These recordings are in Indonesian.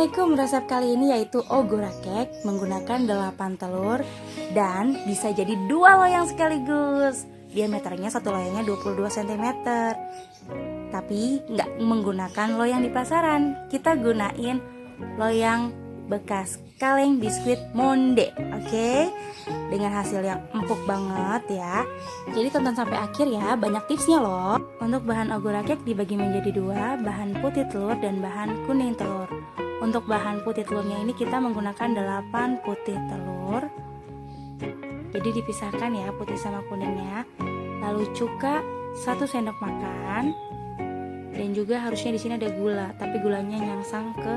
Assalamualaikum, resep kali ini yaitu ogura cake menggunakan 8 telur dan bisa jadi 2 loyang sekaligus. Diameternya satu loyangnya 22 cm. Tapi nggak menggunakan loyang di pasaran, kita gunain loyang bekas kaleng biskuit Monde, oke? Dengan hasil yang empuk banget ya. Jadi tonton sampai akhir ya, banyak tipsnya loh. Untuk bahan ogura cake dibagi menjadi 2, bahan putih telur dan bahan kuning telur. Untuk bahan putih telurnya ini kita menggunakan 8 putih telur. Jadi dipisahkan ya putih sama kuningnya. Lalu cuka 1 sendok makan. Dan juga harusnya di sini ada gula, tapi gulanya nyangsang ke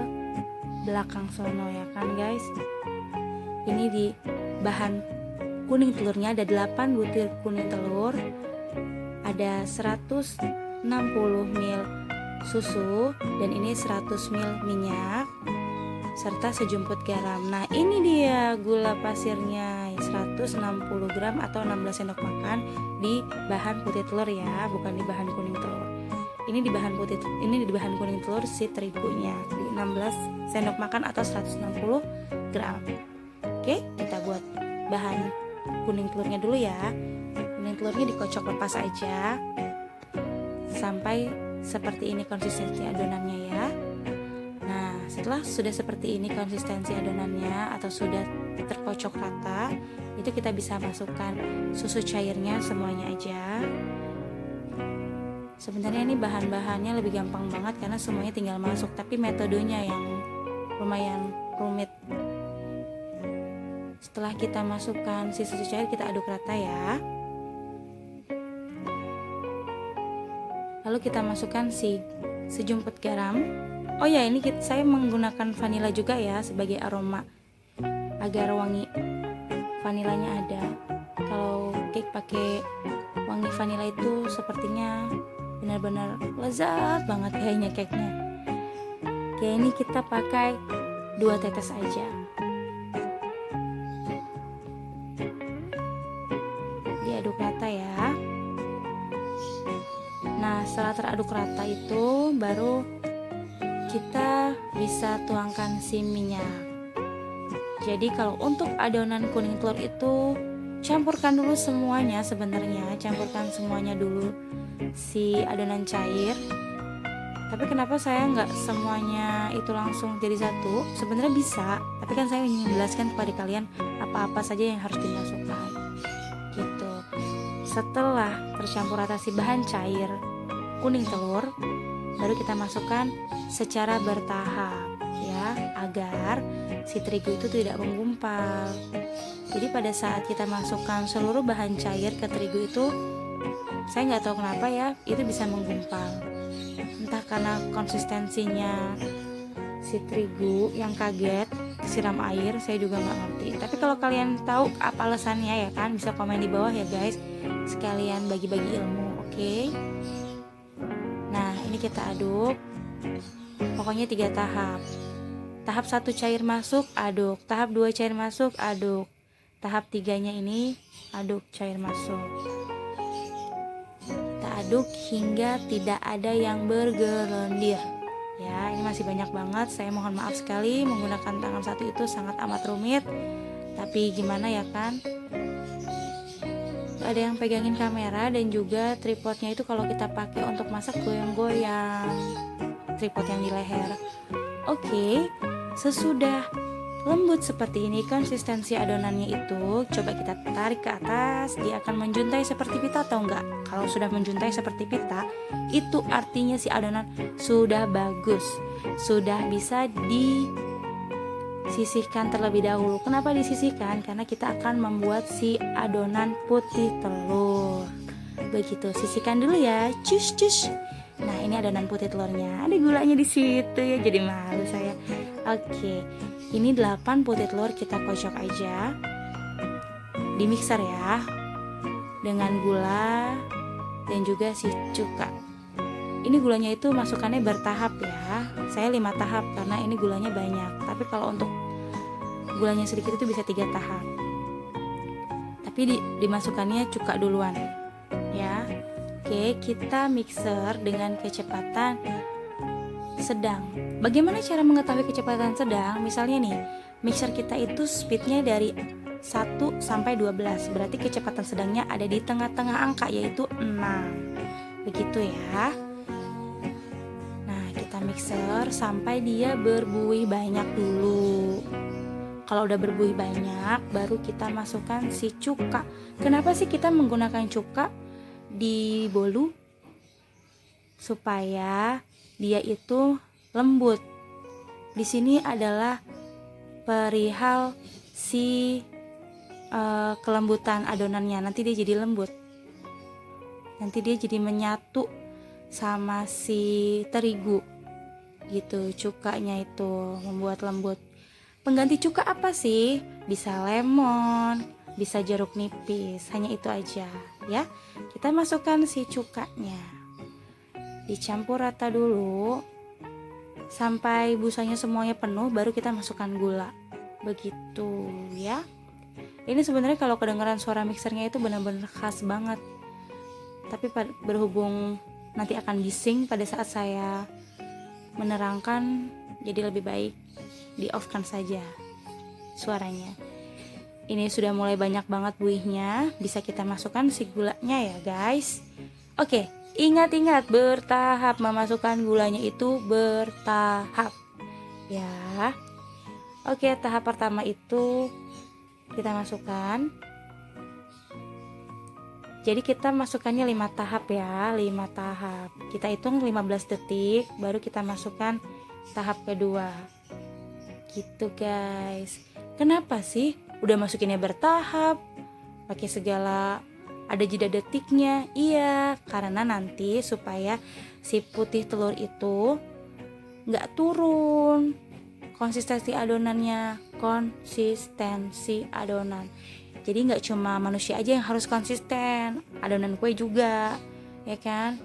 belakang sono ya kan guys. Ini di bahan kuning telurnya ada 8 butir kuning telur. Ada 160 ml susu dan ini 100 ml minyak serta sejumput garam. Nah ini dia gula pasirnya 160 gram atau 16 sendok makan di bahan putih telur ya, bukan di bahan kuning telur. Ini di bahan putih, ini di bahan kuning telur si terigunya di 16 sendok makan atau 160 gram. Oke, kita buat bahan kuning telurnya dulu ya. Kuning telurnya dikocok lepas aja sampai seperti ini konsistensi adonannya ya. Nah setelah sudah seperti ini konsistensi adonannya atau sudah terkocok rata, itu kita bisa masukkan susu cairnya semuanya aja. Sebenarnya ini bahan-bahannya lebih gampang banget karena semuanya tinggal masuk, tapi metodenya yang lumayan rumit. Setelah kita masukkan si susu cair, kita aduk rata ya. Lalu kita masukkan si sejumput garam. Oh ya, ini saya menggunakan vanila juga ya sebagai aroma agar wangi vanilanya ada. Kalau cake pakai wangi vanila itu sepertinya benar-benar lezat banget kayaknya cake-nya. Kayak ini kita pakai 2 tetes aja. Diaduk rata ya. Nah setelah teraduk rata itu baru kita bisa tuangkan si minyak. Jadi kalau untuk adonan kuning telur itu campurkan dulu semuanya, sebenarnya campurkan semuanya dulu si adonan cair. Tapi kenapa saya nggak semuanya itu langsung jadi satu? Sebenarnya bisa, tapi kan saya ingin menjelaskan kepada kalian apa-apa saja yang harus dimasukkan gitu. Setelah tercampur rata si bahan cair kuning telur, baru kita masukkan secara bertahap ya, agar si terigu itu tidak menggumpal. Jadi pada saat kita masukkan seluruh bahan cair ke terigu itu, saya nggak tahu kenapa ya, itu bisa menggumpal. Entah karena konsistensinya si terigu yang kaget siram air, saya juga nggak ngerti. Tapi kalau kalian tahu apa alasannya ya kan, bisa komen di bawah ya guys, sekalian bagi-bagi ilmu, oke? Nah ini kita aduk, pokoknya 3 tahap. Tahap 1 cair masuk, aduk. Tahap 2 cair masuk, aduk. Tahap 3-nya ini aduk cair masuk. Kita aduk hingga tidak ada yang bergelendir. Ya, ini masih banyak banget. Saya mohon maaf sekali menggunakan tangan satu itu sangat amat rumit. Tapi gimana ya kan? Ada yang pegangin kamera dan juga tripodnya itu kalau kita pakai untuk masak goyang-goyang. Tripod yang di leher. Oke, sesudah lembut seperti ini konsistensi adonannya itu, coba kita tarik ke atas, dia akan menjuntai seperti pita atau enggak? Kalau sudah menjuntai seperti pita, itu artinya si adonan sudah bagus, sudah bisa disisihkan terlebih dahulu. Kenapa disisihkan? Karena kita akan membuat si adonan putih telur. Begitu, sisihkan dulu ya, cus cus. Nah ini adonan putih telurnya, ada gulanya di situ ya, jadi malu saya. Oke. Ini 8 putih telur kita kocok aja di mixer ya, dengan gula dan juga si cuka. Ini gulanya itu masukannya bertahap ya. Saya 5 tahap karena ini gulanya banyak. Tapi kalau untuk gulanya sedikit itu bisa 3 tahap. Tapi dimasukkannya cuka duluan ya. Oke, kita mixer dengan kecepatan sedang. Bagaimana cara mengetahui kecepatan sedang? Misalnya nih, mixer kita itu speednya dari 1 sampai 12, berarti kecepatan sedangnya ada di tengah-tengah angka, yaitu 6. Begitu ya. Nah, kita mixer sampai dia berbuih banyak dulu. Kalau udah berbuih banyak, baru kita masukkan si cuka. Kenapa sih kita menggunakan cuka di bolu? Supaya dia itu lembut. Di sini adalah perihal si kelembutan adonannya. Nanti dia jadi lembut. Nanti dia jadi menyatu sama si terigu. Gitu, cukanya itu membuat lembut. Pengganti cuka apa sih? Bisa lemon, bisa jeruk nipis, hanya itu aja ya. Kita masukkan si cukanya, dicampur rata dulu sampai busanya semuanya penuh, baru kita masukkan gula. Begitu ya. Ini sebenarnya kalau kedengaran suara mixernya itu benar-benar khas banget. Tapi berhubung nanti akan bising pada saat saya menerangkan, jadi lebih baik di off kan saja suaranya. Ini sudah mulai banyak banget buihnya, bisa kita masukkan si gulanya ya guys. Oke, ingat-ingat bertahap, memasukkan gulanya itu bertahap ya. Oke, tahap pertama itu kita masukkan. Jadi kita masukkannya 5 tahap ya, 5 tahap. Kita hitung 15 detik, baru kita masukkan tahap kedua. Gitu guys. Kenapa sih udah masukinnya bertahap, pakai segala ada jeda detiknya? Iya, karena nanti supaya si putih telur itu nggak turun konsistensi adonannya, konsistensi adonan. Jadi nggak cuma manusia aja yang harus konsisten, adonan kue juga, ya kan?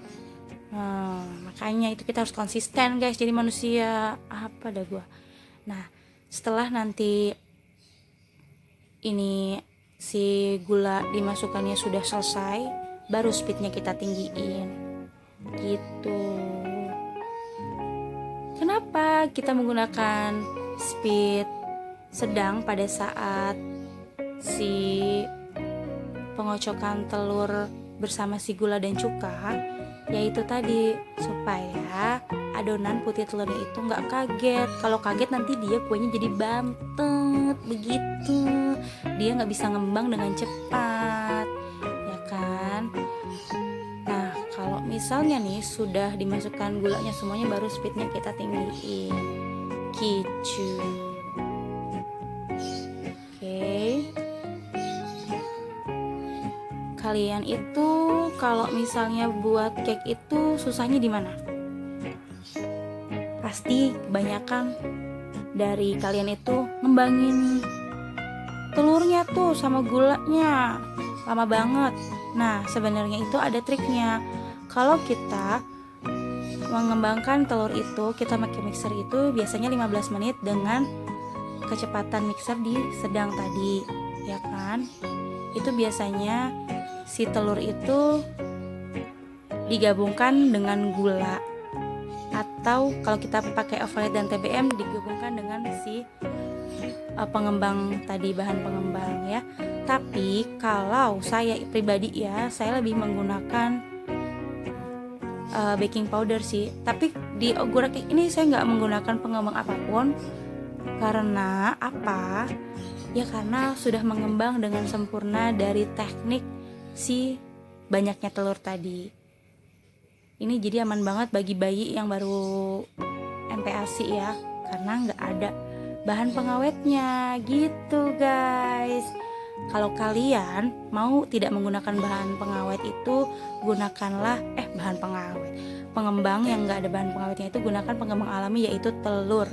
Makanya itu kita harus konsisten guys, jadi manusia. Apa dah gua? Nah, setelah nanti ini si gula dimasukkannya sudah selesai, baru speednya kita tinggiin gitu. Kenapa kita menggunakan speed sedang pada saat si pengocokan telur bersama si gula dan cuka? Yaitu tadi supaya adonan putih telurnya itu nggak kaget. Kalau kaget nanti dia kuenya jadi bantet begitu, dia nggak bisa ngembang dengan cepat, ya kan? Nah, kalau misalnya nih sudah dimasukkan gulanya semuanya, baru speednya kita tinggiin gitu. Oke. Kalian itu kalau misalnya buat cake itu susahnya di mana? Pasti kebanyakan dari kalian itu ngembangin telurnya tuh sama gulanya lama banget. Nah, sebenarnya itu ada triknya. Kalau kita mengembangkan telur itu, kita pakai mixer itu biasanya 15 menit dengan kecepatan mixer di sedang tadi, ya kan? Itu biasanya si telur itu digabungkan dengan gula, atau kalau kita pakai overnight dan TBM digabungkan dengan si pengembang tadi, bahan pengembang ya. Tapi kalau saya pribadi ya, saya lebih menggunakan baking powder sih. Tapi di ogura cake ini saya nggak menggunakan pengembang apapun. Karena apa? Ya karena sudah mengembang dengan sempurna dari teknik si banyaknya telur tadi. Ini jadi aman banget bagi bayi yang baru MPASI ya, karena nggak ada bahan pengawetnya gitu guys. Kalau kalian mau tidak menggunakan bahan pengawet itu, gunakanlah pengembang yang nggak ada bahan pengawetnya itu, gunakan pengembang alami yaitu telur.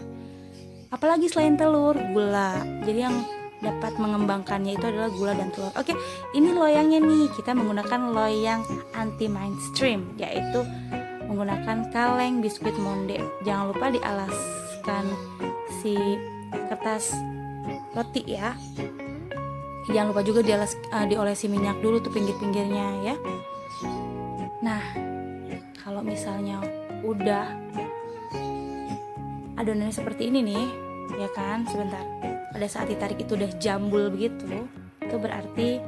Apalagi selain telur, gula. Jadi yang dapat mengembangkannya itu adalah gula dan telur. Oke, ini loyangnya nih. Kita menggunakan loyang anti mainstream, yaitu menggunakan kaleng biskuit monde. Jangan lupa dialaskan si kertas roti ya. Jangan lupa juga diolesi minyak dulu tuh pinggir-pinggirnya ya. Nah, kalau misalnya udah adonannya seperti ini nih, ya kan, sebentar. Pada saat ditarik itu udah jambul begitu, itu berarti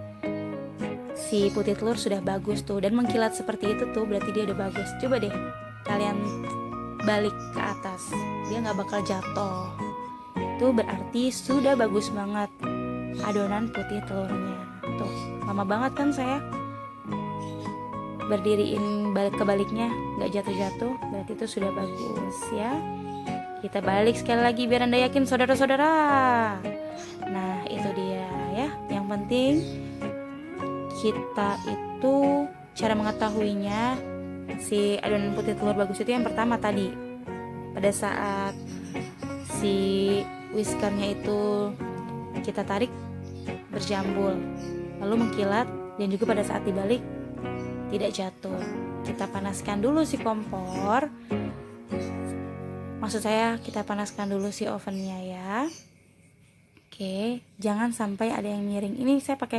si putih telur sudah bagus tuh, dan mengkilat seperti itu tuh berarti dia udah bagus. Coba deh kalian balik ke atas, dia nggak bakal jatuh. Itu berarti sudah bagus banget adonan putih telurnya. Tuh, lama banget kan saya berdiriin balik kebaliknya, nggak jatuh-jatuh, berarti itu sudah bagus ya. Kita balik sekali lagi biar Anda yakin, saudara-saudara. Nah, itu dia ya. Yang penting kita itu cara mengetahuinya si adonan putih telur bagus itu yang pertama tadi, pada saat si whiskernya itu kita tarik berjambul lalu mengkilat, dan juga pada saat dibalik tidak jatuh. Kita panaskan dulu si kompor, maksud saya kita panaskan dulu si ovennya ya. Oke, jangan sampai ada yang miring. Ini saya pakai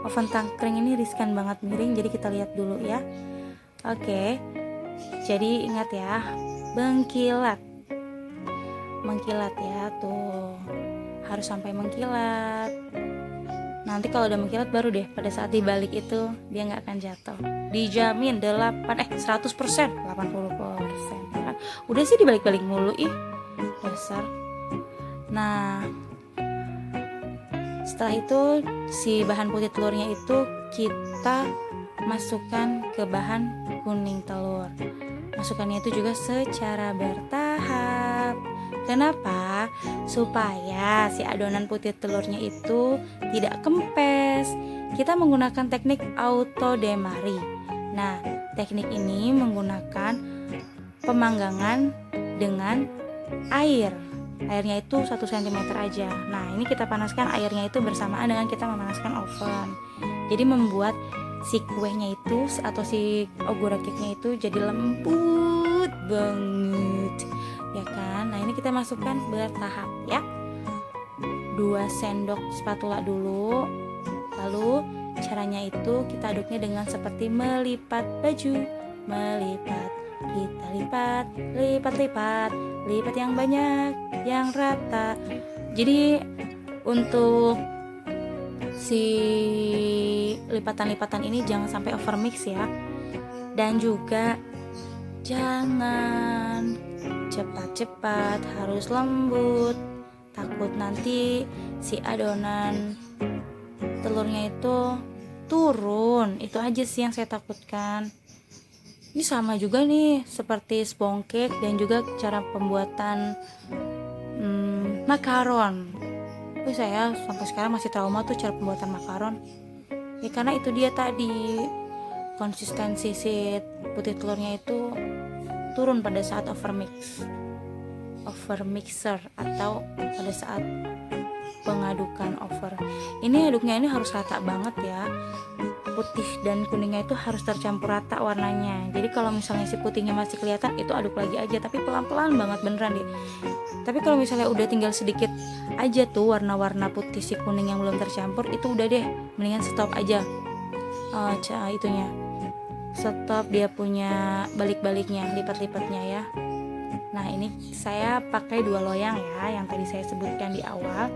oven tangkring, ini riskan banget miring, jadi kita lihat dulu ya. Oke, jadi ingat ya, mengkilat ya, tuh harus sampai mengkilat. Nanti kalau udah mengkilat baru deh pada saat dibalik itu dia nggak akan jatuh, dijamin 100%, 80%. Udah sih dibalik-balik mulu dasar. Nah, setelah itu si bahan putih telurnya itu kita masukkan ke bahan kuning telur. Masukkannya itu juga secara bertahap. Kenapa? Supaya si adonan putih telurnya itu tidak kempes. Kita menggunakan teknik auto demari. Nah, teknik ini menggunakan pemanggangan dengan air. Airnya itu 1 cm aja. Nah, ini kita panaskan airnya itu bersamaan dengan kita memanaskan oven. Jadi membuat si kuenya itu atau si ogura cake-nya itu jadi lembut banget, ya kan? Nah, ini kita masukkan bertahap ya. 2 sendok spatula dulu. Lalu caranya itu kita aduknya dengan seperti melipat baju. Melipat, kita lipat, lipat yang banyak, yang rata. Jadi untuk si lipatan-lipatan ini jangan sampai overmix ya. Dan juga jangan cepat-cepat, harus lembut. Takut nanti si adonan telurnya itu turun. Itu aja sih yang saya takutkan. Ini sama juga nih seperti sponge cake dan juga cara pembuatan makaron. Saya sampai sekarang masih trauma tuh cara pembuatan makaron. Ya karena itu dia tadi, konsistensi si putih telurnya itu turun pada saat overmixer atau pada saat pengadukan over. Ini aduknya ini harus rata banget ya. Putih dan kuningnya itu harus tercampur rata warnanya. Jadi kalau misalnya si putihnya masih kelihatan, itu aduk lagi aja, tapi pelan-pelan banget beneran deh. Tapi kalau misalnya udah tinggal sedikit aja tuh warna-warna putih si kuning yang belum tercampur, itu udah deh, mendingan stop aja. Itunya stop, dia punya balik-baliknya, lipat-lipatnya ya. Nah, ini saya pakai 2 loyang ya, yang tadi saya sebutkan di awal.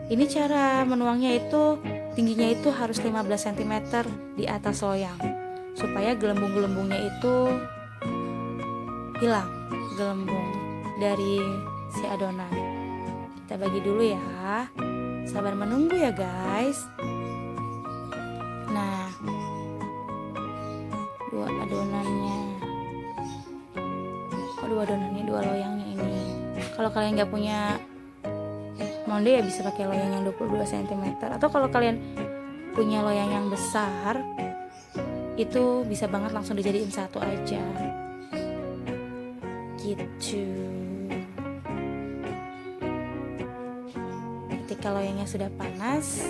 Ini cara menuangnya itu tingginya itu harus 15 cm di atas loyang, supaya gelembung-gelembungnya itu hilang, gelembung dari si adonan. Kita bagi dulu ya, sabar menunggu ya guys. Nah, 2 adonannya 2 loyangnya ini. Kalau kalian nggak punya monde ya bisa pakai loyang yang 22 cm, atau kalau kalian punya loyang yang besar itu bisa banget langsung dijadiin satu aja gitu. Ketika loyangnya sudah panas,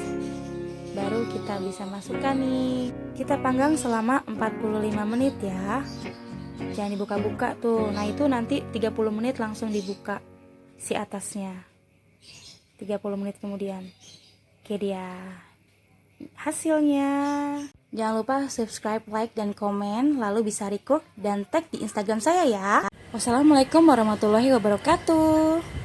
baru kita bisa masukkan nih. Kita panggang selama 45 menit ya, jangan dibuka-buka tuh. Nah, itu nanti 30 menit langsung dibuka si atasnya, 30 menit kemudian. Oke, dia hasilnya. Jangan lupa subscribe, like, dan komen, lalu bisa record dan tag di Instagram saya ya. Wassalamualaikum warahmatullahi wabarakatuh.